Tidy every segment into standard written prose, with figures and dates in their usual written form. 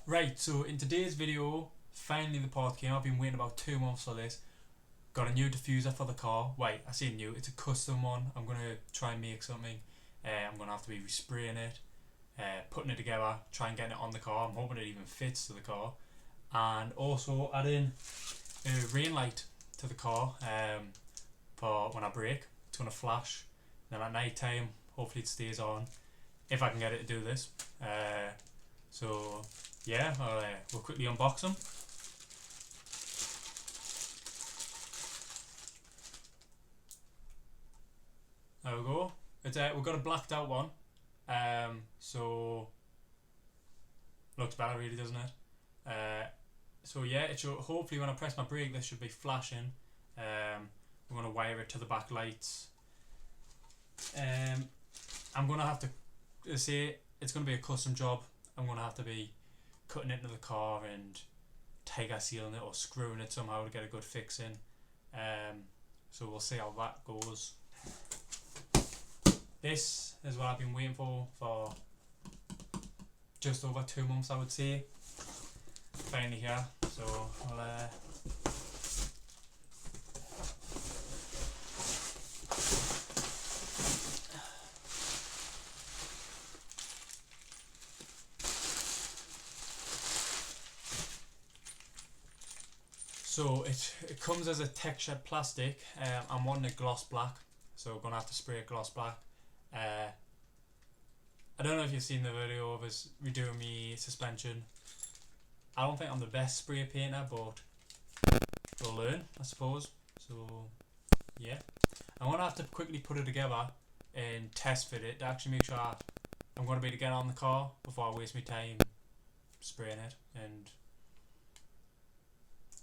Right, so in today's video, finally the part came. I've been waiting about 2 months for this. Got a new diffuser for the car. Wait, I say new, it's a custom one. I'm going to try and make something. I'm going to have to be respraying it, putting it together, try and getting it on the car. I'm hoping it even fits to the car. And also adding a rain light to the car for when I brake. It's going to flash. Then at night time, hopefully it stays on, if I can get it to do this. So yeah, we'll quickly unbox them. There we go. It's we've got a blacked out one. So looks better really, doesn't it? So yeah, it should, hopefully when I press my brake this should be flashing. We're gonna wire it to the back lights. I'm gonna have to say it's gonna be a custom job. I'm gonna have to be cutting it into the car and tiger sealing it or screwing it somehow to get a good fix in. So we'll see how that goes. This is what I've been waiting for just over 2 months, I would say. Finally here, so I'll so it comes as a textured plastic. I'm wanting a gloss black, so we're gonna have to spray it gloss black. I don't know if you've seen the video of us redoing me suspension. I don't think I'm the best spray painter, but we'll learn, I suppose. So yeah, I'm gonna have to quickly put it together and test fit it to actually make sure I'm gonna be able to get on the car before I waste my time spraying it, and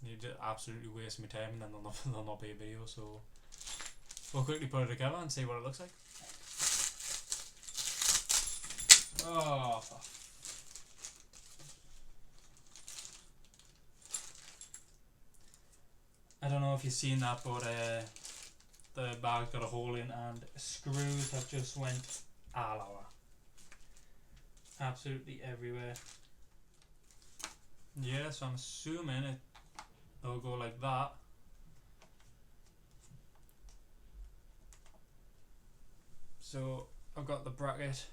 you just absolutely waste my time and then there'll not be a video. So we'll quickly put it together and see what it looks like. Oh, I don't know if you've seen that, but the bag's got a hole in and screws have just went all over. Absolutely everywhere. Yeah, so I'm assuming it'll go like that. So I've got the bracket.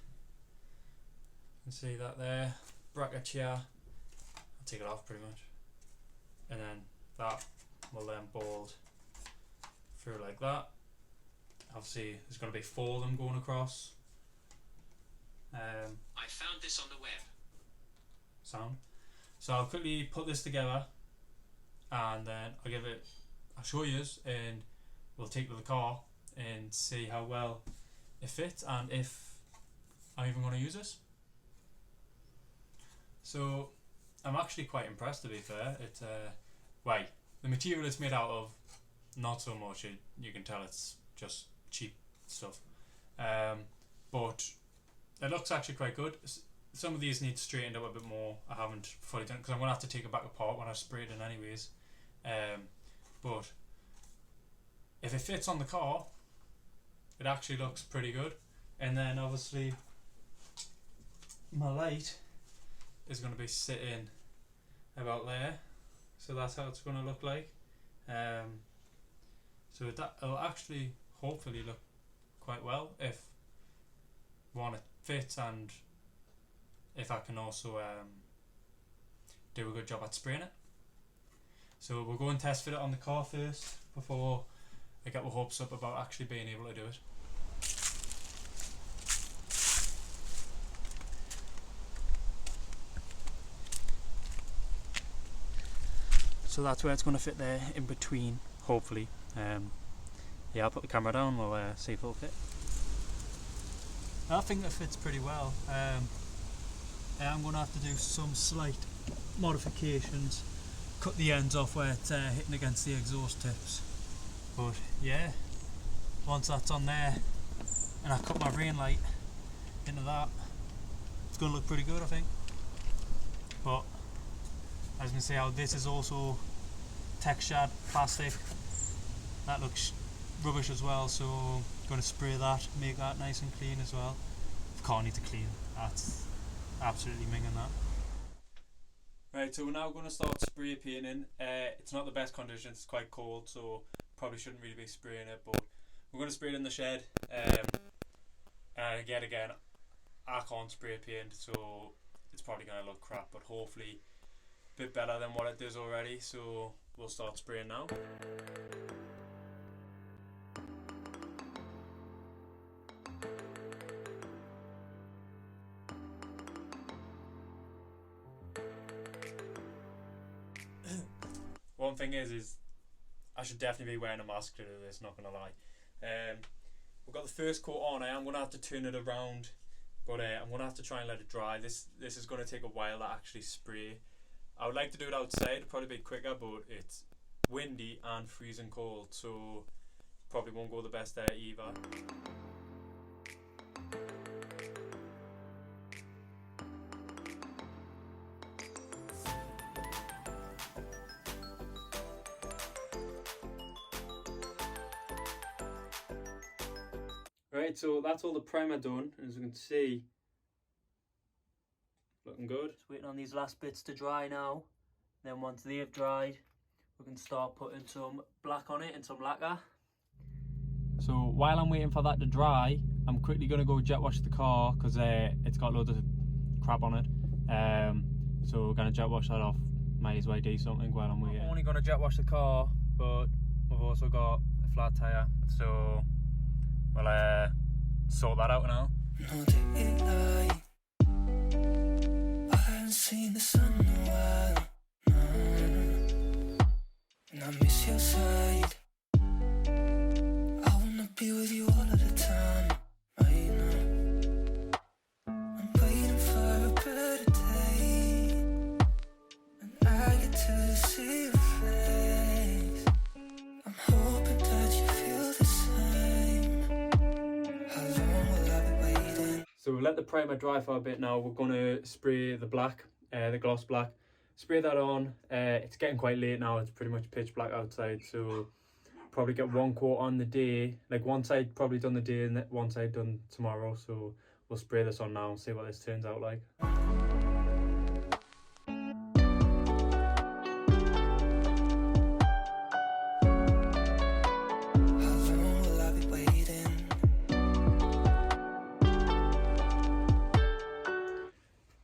You can see that there. Bracket here. I'll take it off pretty much. And then that will then bolt through like that. Obviously there's going to be 4 of them going across. I found this on the web. Sound. So I'll quickly put this together and then I'll show you and we'll take it to the car and see how well it fits and if I'm even going to use this. So I'm actually quite impressed, to be fair. It's the material it's made out of, not so much. You can tell it's just cheap stuff, but it looks actually quite good. Some of these need straightened up a bit more. I haven't fully done because I'm going to have to take it back apart when I spray it in anyways. But if it fits on the car, it actually looks pretty good. And then obviously my light is going to be sitting about there, so that's how it's going to look like. So it'll actually hopefully look quite well if one, it fits, and if I can also do a good job at spraying it. So we'll go and test fit it on the car first before I get my hopes up about actually being able to do it. So that's where it's going to fit there in between, hopefully. Yeah, I'll put the camera down, we'll see if it'll fit. I think it fits pretty well. I'm going to have to do some slight modifications, cut the ends off where it's hitting against the exhaust tips. But yeah, once that's on there and I cut my rain light into that, it's going to look pretty good, I think. But as you can see how this is also textured plastic, that looks rubbish as well, so I'm going to spray that, make that nice and clean as well. The car needs to clean, that's absolutely minging that. Right, so we're now going to start spray painting. It's not the best conditions, it's quite cold, so probably shouldn't really be spraying it, but we're going to spray it in the shed. Yet again, I can't spray paint, so it's probably going to look crap, but hopefully a bit better than what it does already, so we'll start spraying now. One thing is I should definitely be wearing a mask to do this, not gonna lie. We've got the first coat on. I am gonna have to turn it around, but I'm gonna have to try and let it dry. This is gonna take a while to actually spray. I would like to do it outside, it'd probably be quicker, but it's windy and freezing cold, so probably won't go the best there either. Right, so that's all the primer done, as you can see, looking good. Just waiting on these last bits to dry now. Then once they've dried, we can start putting some black on it and some lacquer. So while I'm waiting for that to dry, I'm quickly going to go jet wash the car because it's got loads of crap on it. So we're going to jet wash that off. Might as well do something while I'm waiting. I'm only going to jet wash the car, but we've also got a flat tyre, so we'll sort that out now. I haven't seen the sun in a while, and I miss your side. I wanna be with you all of the time, right now. I'm waiting for a better day, and I get to see your face. I'm hoping that you feel the same. How long will I be waiting? So we'll let the primer dry for a bit now. We're gonna spray the black, the gloss black. Spray that on. It's getting quite late now. It's pretty much pitch black outside, so probably get one coat on the day. Like one side probably done the day and one side done tomorrow. So we'll spray this on now and see what this turns out like.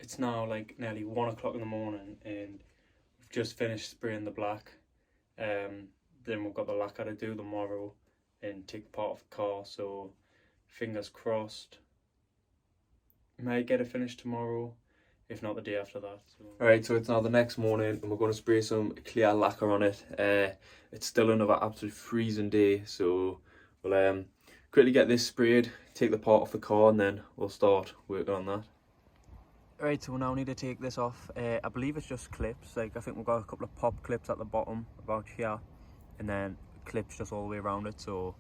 It's now like nearly 1 o'clock in the morning and we've just finished spraying the black. Then we've got the lacquer to do tomorrow and take part of the car, so fingers crossed. Might get it finished tomorrow, if not the day after that. So. Alright, so it's now the next morning and we're going to spray some clear lacquer on it. It's still another absolute freezing day, so we'll quickly get this sprayed, take the part off the car, and then we'll start working on that. Right, so we now need to take this off. I believe it's just clips. Like, I think we've got a couple of pop clips at the bottom, about here, and then clips just all the way around it. So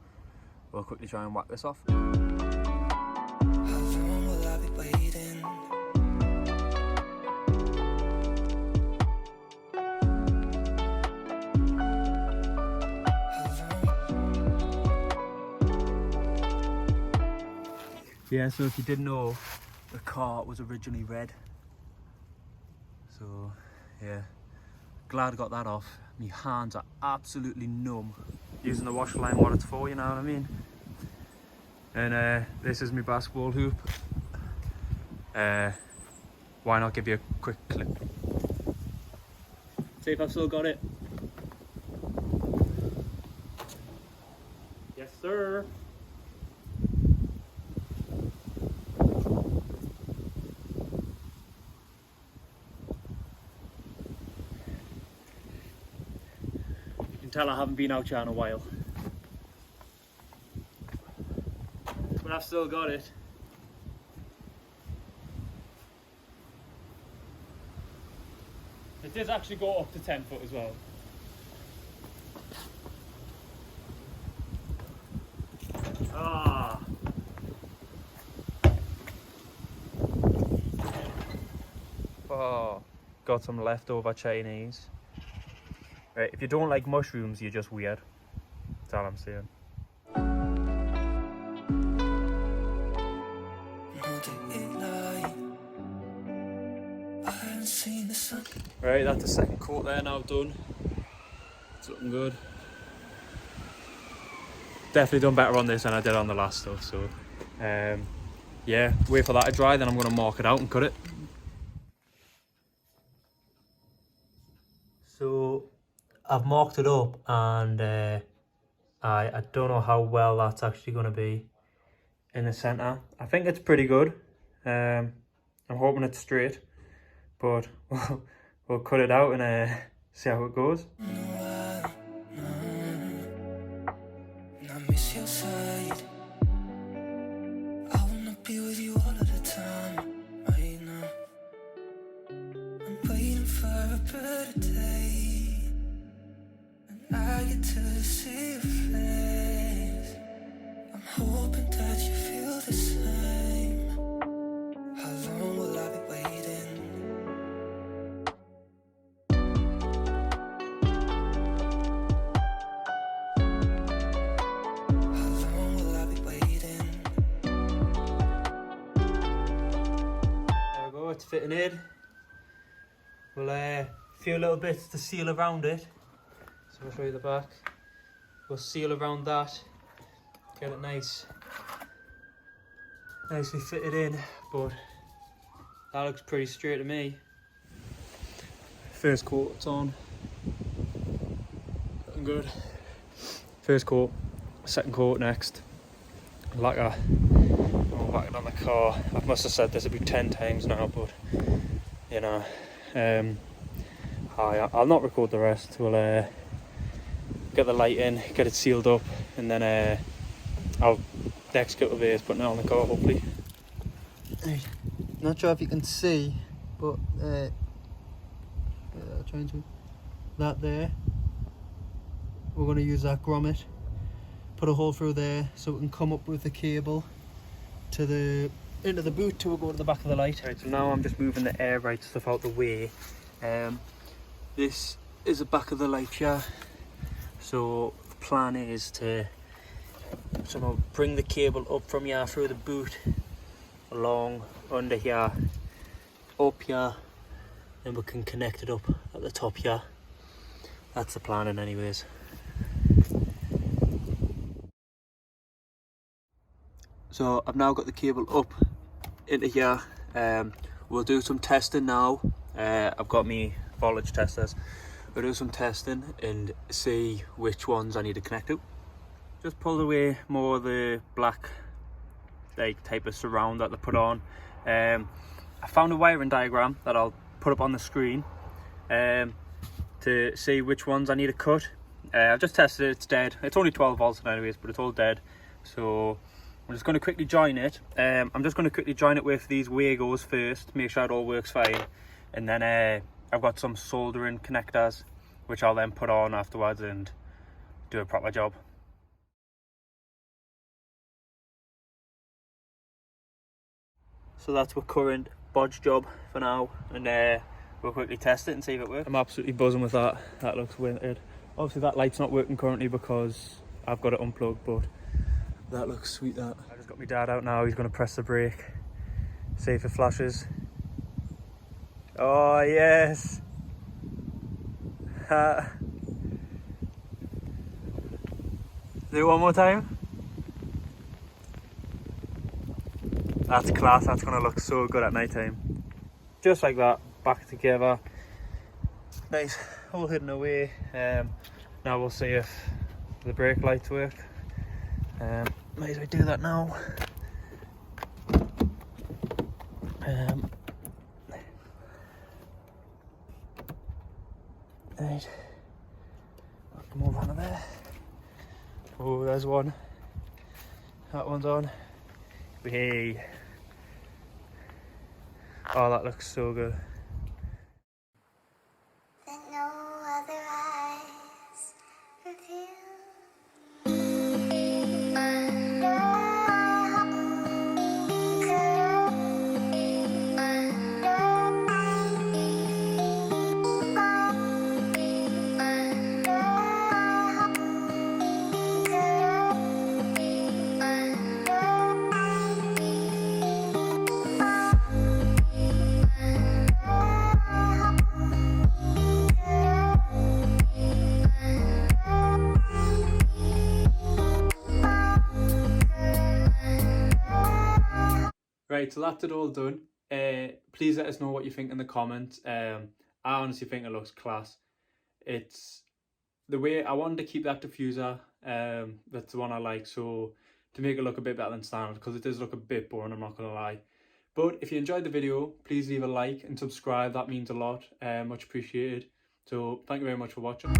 we'll quickly try and whack this off. How long will I be waiting? Yeah, so if you didn't know, the car was originally red, so yeah, glad I got that off. My hands are absolutely numb using the wash line, what it's for, you know what I mean. And this is my basketball hoop. Why not give you a quick clip, see if I've still got it. Yes sir. Tell I haven't been out here in a while, but I've still got it. It does actually go up to 10 foot as well. Ah. Oh, got some leftover Chinese. Right, if you don't like mushrooms, you're just weird. That's all I'm saying. I haven't seen the Right, that's the second coat there now done. It's looking good. Definitely done better on this than I did on the last stuff, so yeah, wait for that to dry, then I'm going to mark it out and cut it. So I've marked it up, and I don't know how well that's actually going to be in the centre. I think it's pretty good. I'm hoping it's straight, but we'll cut it out and see how it goes. I get to see your face. I'm hoping that you feel the same. How long will I be waiting? How long will I be waiting? There we go, it's fitting in. We'll a few little bits to seal around it. So I'll show you the back. We'll seal around that, get it nicely fitted in, but that looks pretty straight to me. First coat, it's on. Looking good. First coat, second coat next. Lacquer. I'll whack it on the car. I must have said this about 10 times now, but you know, I'll not record the rest. We'll get the light in, get it sealed up, and then I'll next couple of days putting it on the car, hopefully. Not sure if you can see, but trying to that there. We're going to use that grommet, put a hole through there so we can come up with the cable to the into the boot to go to the back of the light. Right, so now I'm just moving the air right stuff out the way. This is the back of the light here. So the plan is to somehow bring the cable up from here through the boot, along under here, up here, then we can connect it up at the top here. That's the planning anyways. So I've now got the cable up into here. We'll do some testing now. I've got me voltage testers. We'll do some testing and see which ones I need to connect to. Just pulled away more of the black type of surround that they put on. I found a wiring diagram that I'll put up on the screen to see which ones I need to cut. I've just tested it, it's dead. It's only 12 volts anyways, but it's all dead. So I'm just going to quickly join it. I'm just going to quickly join it with these Wagos first, make sure it all works fine, and then I've got some soldering connectors which I'll then put on afterwards and do a proper job. So that's our current bodge job for now, and we'll quickly test it and see if it works. I'm absolutely buzzing with that. That looks weird. Obviously that light's not working currently because I've got it unplugged, but that looks sweet. That I just got my dad out now. He's going to press the brake, see if it flashes. Oh yes. Do it one more time. That's class. That's going to look so good at night time. Just like that, back together. Nice, all hidden away. Now we'll see if the brake lights work. Might as well do that now. Right, I'll come over onto there. Oh, there's one. That one's on. Hey. Oh, that looks so good. Right, so that's it all done. Please let us know what you think in the comments. I honestly think it looks class. It's the way I wanted to keep that diffuser. That's the one I like, so to make it look a bit better than standard, because it does look a bit boring, I'm not gonna lie. But if you enjoyed the video, please leave a like and subscribe. That means a lot. Much appreciated. So thank you very much for watching.